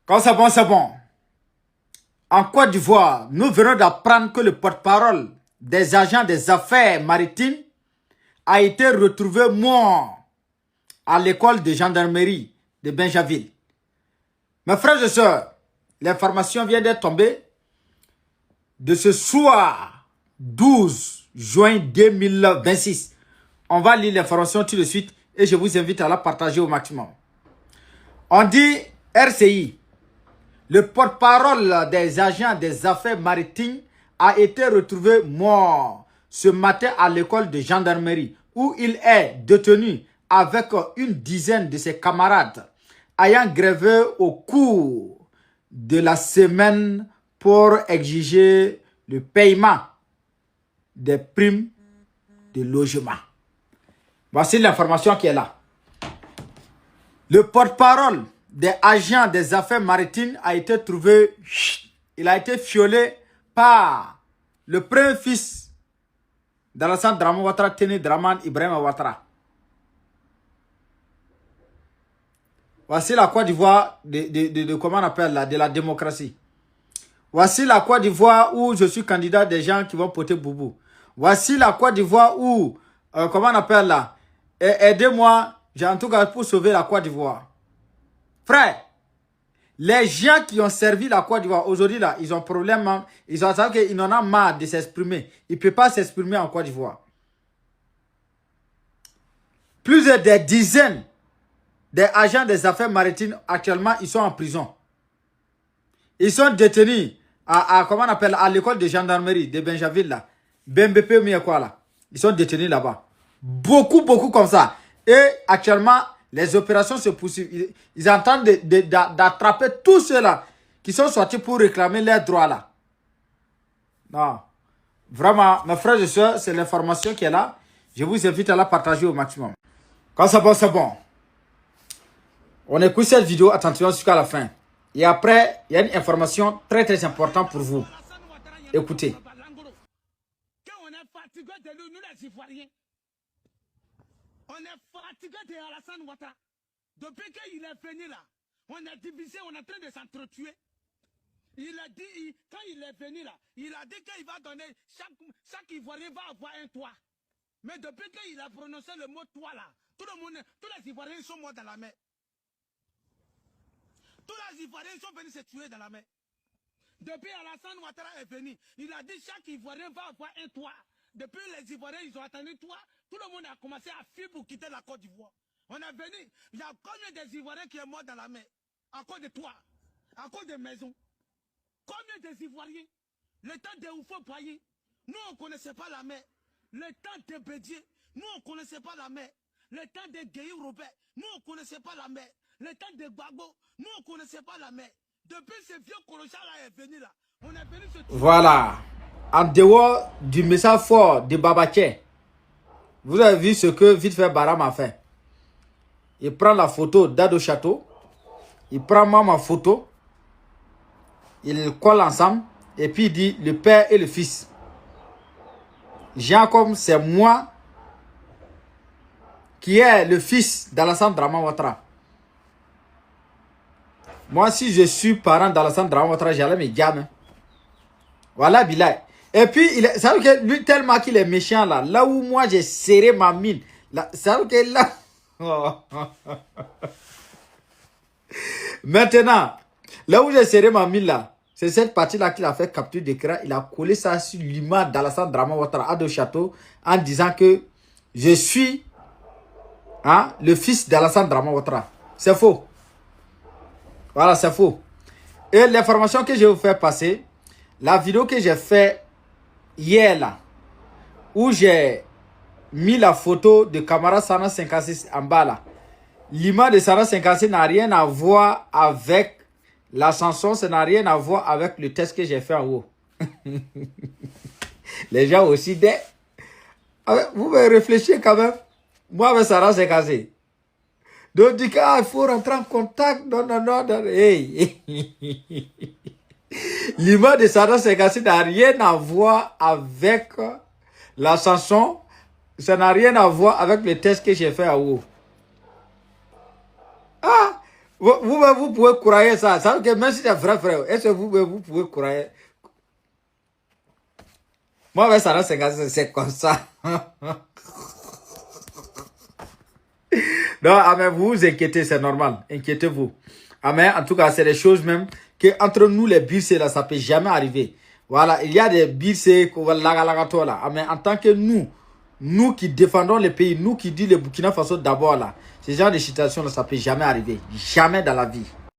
Quand c'est bon, c'est bon. En Côte d'Ivoire, nous venons d'apprendre que le porte-parole des agents des affaires maritimes a été retrouvé mort à l'école de gendarmerie de Benjaville. Mes frères et sœurs, l'information vient d'être tombée de ce soir 12 juin 2026. On va lire l'information tout de suite et je vous invite à la partager au maximum. On dit RCI. Le porte-parole des agents des affaires maritimes a été retrouvé mort ce matin à l'école de gendarmerie où il est détenu avec une dizaine de ses camarades ayant grévé au cours de la semaine pour exiger le paiement des primes de logement. Voici l'information qui est là. Le porte-parole des agents des affaires maritimes a été trouvé, il a été violé par le premier fils d'Alassane Dramane Ouattara, Teni Dramane Ibrahima Ouattara. Voici la Côte d'Ivoire comment on appelle là, de la démocratie. Voici la Côte d'Ivoire où je suis candidat des gens qui vont porter boubou. Voici la Côte d'Ivoire où, comment on appelle là, aidez-moi, en tout cas pour sauver la Côte d'Ivoire. Frère, les gens qui ont servi la Côte d'Ivoire aujourd'hui là, ils ont problème, ils ont savent qu'ils en ont marre de s'exprimer. Ils ne peuvent pas s'exprimer en Côte d'Ivoire. Plusieurs des dizaines des agents des affaires maritimes actuellement, ils sont en prison. Ils sont détenus comment on appelle, à l'école de gendarmerie de Benjaville là. BMBP ou quoi là. Ils sont détenus là-bas. Beaucoup comme ça. Et actuellement, les opérations se poursuivent. Ils entendent d'attraper tous ceux-là qui sont sortis pour réclamer leurs droits là. Non. Vraiment, mes frères et sœurs, c'est l'information qui est là. Je vous invite à la partager au maximum. Quand c'est bon, c'est bon. On écoute cette vidéo attentivement jusqu'à la fin. Et après, il y a une information très importante pour vous. Écoutez. On est fatigué de nous les Ivoiriens. On est fatigué de Alassane Ouattara. Depuis qu'il est venu là, on est divisé, on est en train de s'entretuer. Il a dit, quand il est venu là, il a dit qu'il va donner, chaque Ivoirien va avoir un toit. Mais depuis qu'il a prononcé le mot toit là, tous les Ivoiriens sont morts dans la mer. Tous les Ivoiriens sont venus se tuer dans la mer. Depuis Alassane Ouattara est venu, il a dit chaque Ivoirien va avoir un toit. Depuis les Ivoiriens, ils ont attendu toi. Tout le monde a commencé à fuir pour quitter la Côte d'Ivoire. On est venu. Il y a combien des Ivoiriens qui sont morts dans la mer? À cause de toi. À cause des maisons. Combien des Ivoiriens? Le temps de Oufo-Poyer. Nous, on ne connaissait pas la mer. Le temps de Bédier. Nous, on ne connaissait pas la mer. Le temps de Guéhi Robert. Nous, on ne connaissait pas la mer. Le temps de Gbagbo. Nous, on ne connaissait pas la mer. Depuis ce vieux Korocha là est venu là. On est venu se... Voilà. En dehors du message fort de Babaké, vous avez vu ce que vite fait Baram a fait. Il prend la photo d'Ado Château, il prend moi ma photo, il colle ensemble, et puis il dit le père et le fils. Jean, comme c'est moi qui est le fils d'Alassane Dramane Ouattara. Moi, si je suis parent d'Alassane Dramane Ouattara, j'allais me gamin. Voilà, Bilal. Et puis, vous savez que lui, tellement qu'il est méchant là, là où moi j'ai serré ma mine, là, vous savez que là... Maintenant, là où j'ai serré ma mine là, c'est cette partie-là qu'il a fait capture d'écran. Il a collé ça sur l'image d'Alassane Dramane Ouattara à Ado Château en disant que je suis le fils d'Alassane Dramane Ouattara. C'est faux. Voilà, c'est faux. Et l'information que je vais vous faire passer, la vidéo que j'ai fait hier là, où j'ai mis la photo de Camara Sana 56 en bas là. L'image de Sana 56 n'a rien à voir avec la chanson, ça n'a rien à voir avec le test que j'ai fait en haut. Les gens aussi, vous me réfléchissez quand même. Moi avec Sana 56. Donc, il faut rentrer en contact. Non. Hey. L'image de Sana 56 n'a rien à voir avec la chanson. Ça n'a rien à voir avec le test que j'ai fait à haut. Vous pouvez croire ça. Ça veut dire que même si c'est vrai, frère, est-ce que vous pouvez croire? Moi, avec Sarah 56, c'est comme ça. Non, mais vous vous inquiétez, c'est normal. Inquiétez-vous. Mais en tout cas, c'est des choses même que entre nous, les bircés, là, ça peut jamais arriver. Voilà, il y a des bircés, là. Mais en tant que nous qui défendons le pays, nous qui disons le Burkina Faso d'abord, là, ce genre de situation, là, ça peut jamais arriver. Jamais dans la vie.